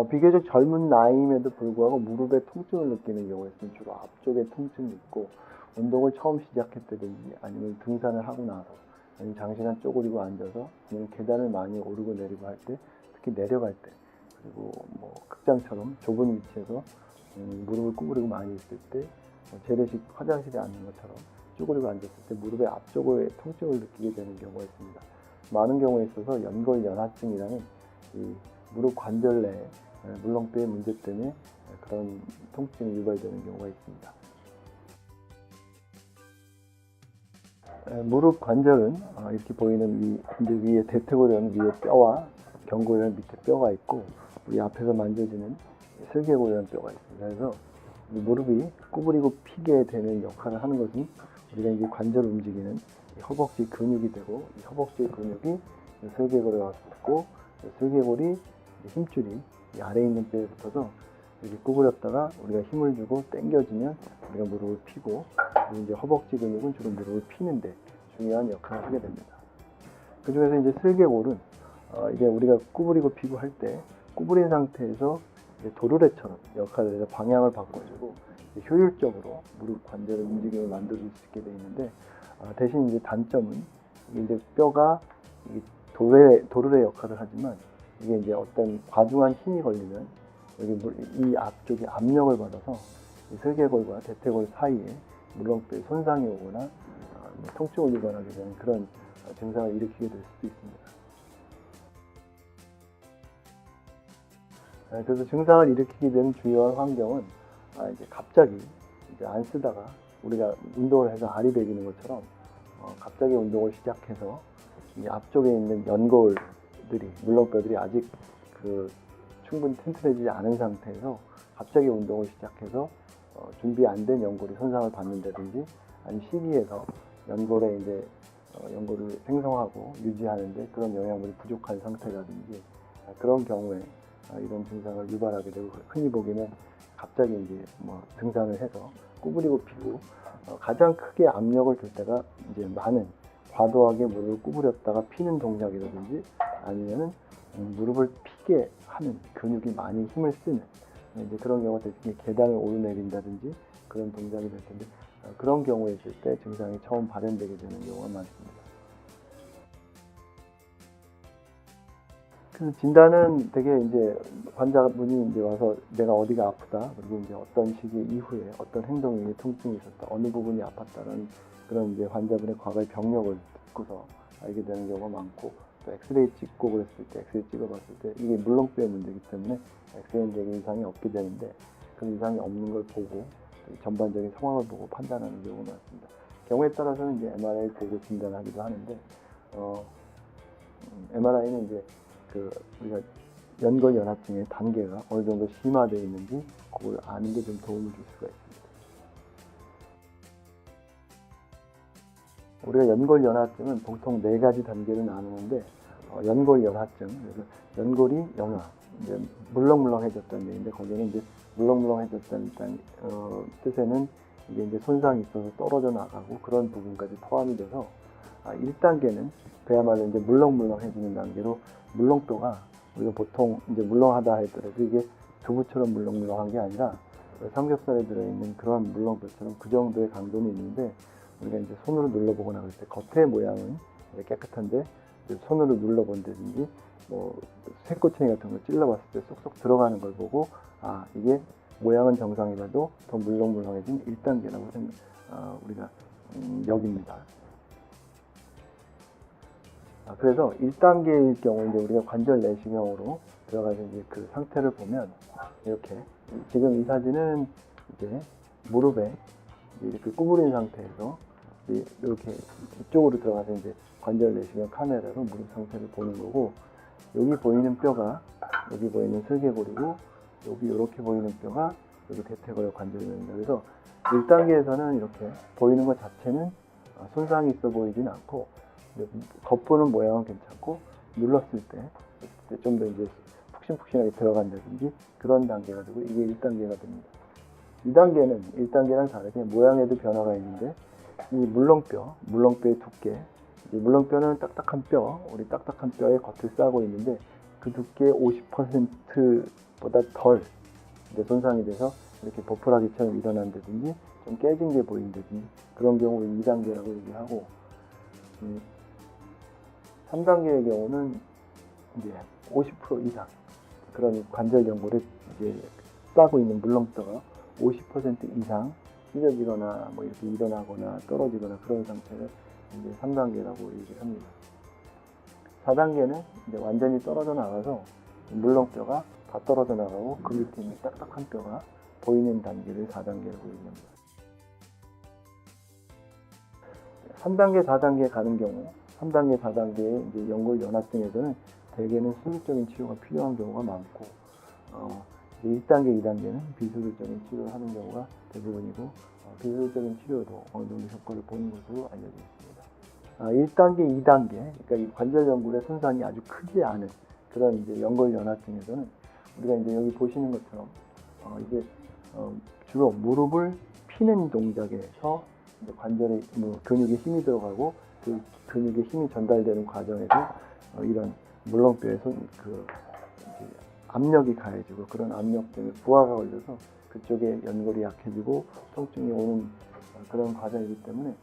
비교적 젊은 나이임에도 불구하고 무릎에 통증을 느끼는 경우가 있으면 주로 앞쪽에 통증이 있고, 운동을 처음 시작했다든지 아니면 등산을 하고 나서 아니면 장시간 쪼그리고 앉아서 아니면 계단을 많이 오르고 내리고 할 때, 특히 내려갈 때, 그리고 뭐 극장처럼 좁은 위치에서 무릎을 구부리고 많이 있을 때, 재래식 화장실에 앉는 것처럼 쭈그리고 앉았을 때 무릎의 앞쪽에 통증을 느끼게 되는 경우가 있습니다. 많은 경우에 있어서 연골연화증이라는 이 무릎 관절 내 물렁뼈의 문제 때문에 그런 통증이 유발되는 경우가 있습니다. 무릎 관절은 이렇게 보이는 위에 대퇴골이라는 위에 뼈와 경골이라는 밑에 뼈가 있고, 우리 앞에서 만져지는 슬개골이라는 뼈가 있습니다. 그래서 무릎이 구부리고 피게 되는 역할을 하는 것은 우리가 이제 관절 움직이는 허벅지 근육이 되고, 이 허벅지 근육이 슬개골에 와서 붙고, 슬개골이 힘줄이 이 아래에 있는 뼈에 붙어서 이렇게 구부렸다가 우리가 힘을 주고 당겨주면 우리가 무릎을 피고, 그리고 이제 허벅지 근육은 주로 무릎을 피는데 중요한 역할을 하게 됩니다. 그 중에서 이제 슬개골은 이제 우리가 구부리고 피고 할 때 구부린 상태에서 도르래처럼 역할을 해서 방향을 바꿔주고 효율적으로 무릎 관절의 움직임을 만들어줄 수 있게 되어 있는데, 대신 이제 단점은 이제 뼈가 도르래 역할을 하지만 이게 이제 어떤 과중한 힘이 걸리면 여기 이 앞쪽에 압력을 받아서 이 슬개골과 대퇴골 사이에 물렁뼈에 손상이 오거나 통증을 유발하게 되는 그런 증상을 일으키게 될 수도 있습니다. 그래서 증상을 일으키게 되는 주요한 환경은 이제 갑자기 이제 안 쓰다가 우리가 운동을 해서 알이 배기는 것처럼 갑자기 운동을 시작해서 이 앞쪽에 있는 연골들이 물렁뼈들이 아직 충분히 튼튼해지지 않은 상태에서 갑자기 운동을 시작해서 준비 안 된 연골이 손상을 받는다든지, 아니면 시기에서 연골에 이제 연골을 생성하고 유지하는데 그런 영양분이 부족한 상태라든지, 그런 경우에 이런 증상을 유발하게 되고, 흔히 보기는 갑자기 이제 등산을 해서 구부리고 피고 가장 크게 압력을 줄 때가 이제 많은 과도하게 무릎을 구부렸다가 피는 동작이라든지, 아니면은 무릎을 피게 하는 근육이 많이 힘을 쓰는 이제 그런 경우가 특히 계단을 오르내린다든지 그런 동작이 될 텐데, 그런 경우에 있을 때 증상이 처음 발현되게 되는 경우가 많습니다. 그 진단은 되게 이제 환자분이 이제 와서 내가 어디가 아프다, 그리고 이제 어떤 시기 이후에 어떤 행동에 통증이 있었다, 어느 부분이 아팠다는 그런 이제 환자분의 과거의 병력을 듣고서 알게 되는 경우가 많고, 또 엑스레이 찍고 그랬을 때, 엑스레이 찍어봤을 때 이게 물렁뼈의 문제이기 때문에 엑스레이적인 이상이 없게 되는데, 그 이상이 없는 걸 보고 전반적인 상황을 보고 판단하는 경우가 많습니다. 경우에 따라서는 이제 MRI를 보고 진단하기도 하는데, MRI는 이제 우리가 연골연화증의 단계가 어느 정도 심화되어 있는지 그걸 아는 데 좀 도움을 줄 수가 있습니다. 우리가 연골연화증은 보통 4가지 단계를 나누는데, 연골연화증, 그래서 연골이 연화, 이제 물렁물렁해졌다는 얘기인데, 거기는 이제 물렁물렁해졌다는 뜻에는 이게 이제 손상이 있어서 떨어져 나가고 그런 부분까지 포함이 돼서, 1단계는 그야말로 이제 물렁물렁해지는 단계로, 물렁뼈가 우리가 보통 이제 물렁하다 하더라도 이게 두부처럼 물렁물렁한 게 아니라 삼겹살에 들어있는 그런 물렁뼈처럼 그 정도의 강도는 있는데, 우리가 이제 손으로 눌러보거나 그럴 때 겉의 모양은 깨끗한데 손으로 눌러본다든지 쇠꼬챙이 같은 걸 찔러봤을 때 쏙쏙 들어가는 걸 보고, 이게 모양은 정상이라도 더 물렁물렁해진 1단계라고 우리가 여깁니다. 그래서 1단계일 경우 이제 우리가 관절 내시경으로 들어가서 이제 그 상태를 보면, 이렇게 지금 이 사진은 이제 무릎에 이렇게 구부린 상태에서 이렇게 이쪽으로 들어가서 이제 관절 내시경 카메라로 무릎 상태를 보는 거고, 여기 보이는 뼈가 여기 보이는 슬개골이고, 여기 이렇게 보이는 뼈가 여기 대퇴골 관절입니다. 그래서 1단계에서는 이렇게 보이는 것 자체는 손상이 있어 보이진 않고, 겉보는 모양은 괜찮고, 눌렀을 때 좀 더 이제 푹신푹신하게 들어간다든지 그런 단계가 되고, 이게 1단계가 됩니다. 2단계는 1단계랑 다르게 모양에도 변화가 있는데, 이 물렁뼈의 두께, 이 물렁뼈는 딱딱한 뼈, 우리 딱딱한 뼈에 겉을 싸고 있는데, 그 두께 50%보다 덜 이제 손상이 돼서 이렇게 보풀하기처럼 일어난다든지 좀 깨진 게 보인다든지 그런 경우를 2단계라고 얘기하고 3단계의 경우는 이제 50% 이상 그런 관절 연골에 이제 싸고 있는 물렁뼈가 50% 이상 찢어지거나 뭐 이렇게 일어나거나 떨어지거나 그런 상태를 이제 3단계라고 얘기를 합니다. 4단계는 이제 완전히 떨어져 나가서 물렁뼈가 다 떨어져 나가고 그 밑에 있는 딱딱한 뼈가 보이는 단계를 4단계라고 얘기합니다. 3단계, 4단계 가는 경우 3단계, 4단계의 이제 연골 연화증에서는 대개는 수술적인 치료가 필요한 경우가 많고 1단계, 2단계는 비수술적인 치료를 하는 경우가 대부분이고 비수술적인 치료도 어느 정도 효과를 보는 것으로 알려져 있습니다. 1단계, 2단계, 그러니까 이 관절 연골의 손상이 아주 크지 않은 그런 이제 연골 연화증에서는 우리가 이제 여기 보시는 것처럼 이게 주로 무릎을 피는 동작에서 이제 관절에 근육에 힘이 들어가고 그 근육에 힘이 전달되는 과정에서 이런 물렁뼈에 압력이 가해지고 그런 압력 때문에 부하가 걸려서 그쪽에 연골이 약해지고 통증이 오는 그런 과정이기 때문에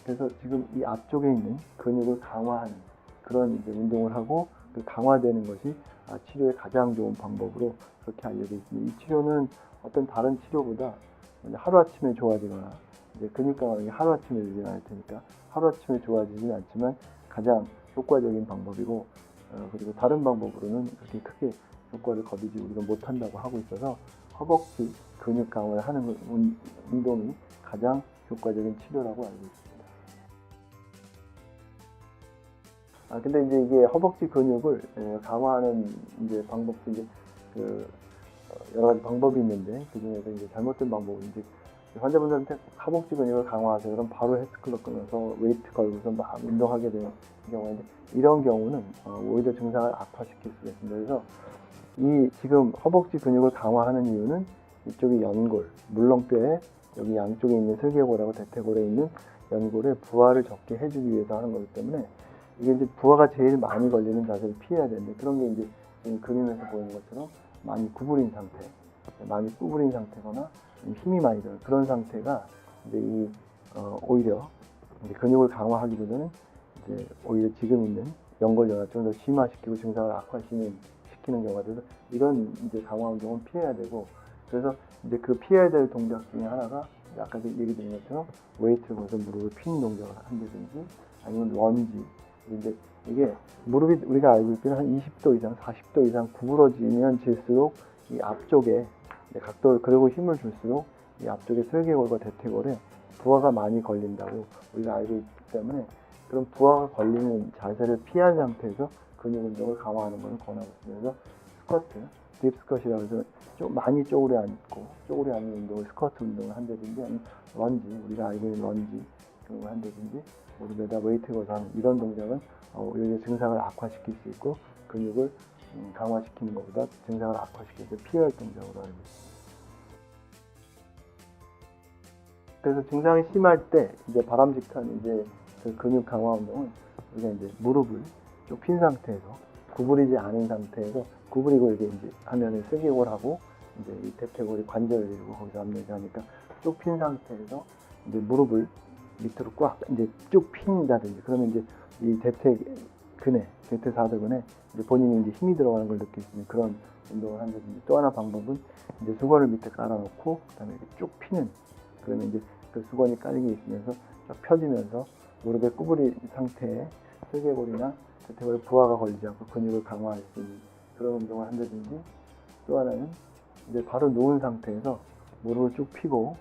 그래서 지금 이 앞쪽에 있는 근육을 강화하는 그런 이제 운동을 하고 그 강화되는 것이 치료의 가장 좋은 방법으로 그렇게 알려져 있습니다. 이 치료는 어떤 다른 치료보다 하루아침에 좋아지거나 이제 근육 강화는 하루아침에 되지 않을 테니까 하루아침에 좋아지지는 않지만 가장 효과적인 방법이고 그리고 다른 방법으로는 그렇게 크게 효과를 거두지 우리가 못한다고 하고 있어서 허벅지 근육 강화를 하는 운동이 가장 효과적인 치료라고 알고 있습니다. 근데 이제 이게 허벅지 근육을 강화하는 이제 방법도 이제 여러 가지 방법이 있는데 그 중에서 이제 잘못된 방법은 이제 환자분들한테 허벅지 근육을 강화하세요. 그럼 바로 헬스클럽 끊어서 웨이트 걸고서 막 운동하게 되는 경우인데 이런 경우는 오히려 증상을 악화시킬 수가 있습니다. 그래서 이 지금 허벅지 근육을 강화하는 이유는 이쪽이 연골, 물렁뼈에 여기 양쪽에 있는 슬개골하고 대퇴골에 있는 연골에 부하를 적게 해주기 위해서 하는 거기 때문에 이게 이제 부하가 제일 많이 걸리는 자세를 피해야 되는데 그런 게 이제 지금 그림에서 보이는 것처럼 많이 구부린 상태, 많이 구부린 상태거나 힘이 많이 드는 그런 상태가 이제 오히려 이제 근육을 강화하기보다는 이제 오히려 지금 있는 연골 연화증을 더 심화시키고 증상을 악화시키는 경우가 돼서 이런 이제 강화 운동은 피해야 되고 그래서 이제 그 피해야 될 동작 중에 하나가 아까 얘기 드린 것처럼 웨이트를 걸어서 무릎을 피는 동작을 한다든지 아니면 런지 근데 이게 무릎이 우리가 알고 있기는 한 20도 이상, 40도 이상 구부러지면 질수록 이 앞쪽에 각도를 그리고 힘을 줄수록 이 앞쪽에 슬개골과 대퇴골에 부하가 많이 걸린다고 우리가 알고 있기 때문에 그런 부하가 걸리는 자세를 피한 상태에서 근육 운동을 강화하는 것을 권하고 있습니다. 그래서 스쿼트, 딥스쿼트라고 해서 좀 많이 쪼그려 앉고 쪼그려 앉는 운동을 스쿼트 운동을 한다든지 아니면 런지, 우리가 알고 있는 런지 그런 걸 한다든지 무릎에다 웨이트 걸어서 하는 이런 동작은 오히려 증상을 악화시킬 수 있고 근육을 강화시키는 것보다 증상을 악화시켜서 피할 동작으로 알고 있습니다. 그래서 증상이 심할 때 이제 바람직한 이제 그 근육 강화 운동은 우리가 이제 무릎을 쭉 핀 상태에서 구부리지 않은 상태에서 구부리고 이렇게 이제 하면은 슬개골하고 이제 이 대퇴골이 관절을 이루고 거기서 압력이 가니까 쭉 핀 상태에서 이제 무릎을 밑으로 꽉 이제 쭉 핀다든지 그러면 이제 이 대퇴사두근에 이제 본인이 이제 힘이 들어가는 걸 느낄 수 있는 그런 운동을 한다든지 또 하나 방법은 이제 수건을 밑에 깔아놓고 그다음에 이렇게 쭉 피는 그러면 이제 그 수건이 깔리게 있으면서 쫙 펴지면서 무릎에 구부린 상태에 슬개골이나 대퇴골에 부하가 걸리지 않고 근육을 강화할 수 있는 그런 운동을 한다든지 또 하나는 이제 바로 누운 상태에서 무릎을 쭉 펴고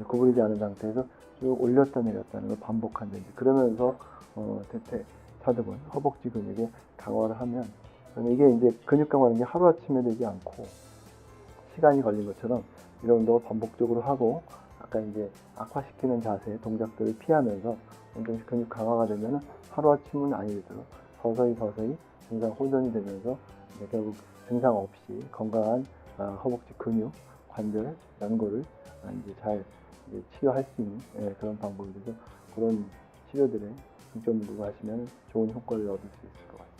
구부리지 않은 상태에서 쭉 올렸다 내렸다 하는 걸 반복한다든지 그러면서 대퇴사두근, 허벅지 근육에 강화를 하면 이게 이제 근육 강화하는 게 하루아침에 되지 않고 시간이 걸린 것처럼 이런 운동을 반복적으로 하고 아까 이제 악화시키는 자세, 동작들을 피하면서 운동식 근육 강화가 되면 하루아침은 아니더라도 서서히 증상 호전이 되면서 결국 증상 없이 건강한 허벅지 근육, 관절, 연골을 이제 잘 치료할 수 있는 그런 방법이 돼서 그런 치료들에 중점 두고 하시면 좋은 효과를 얻을 수 있을 것 같아요.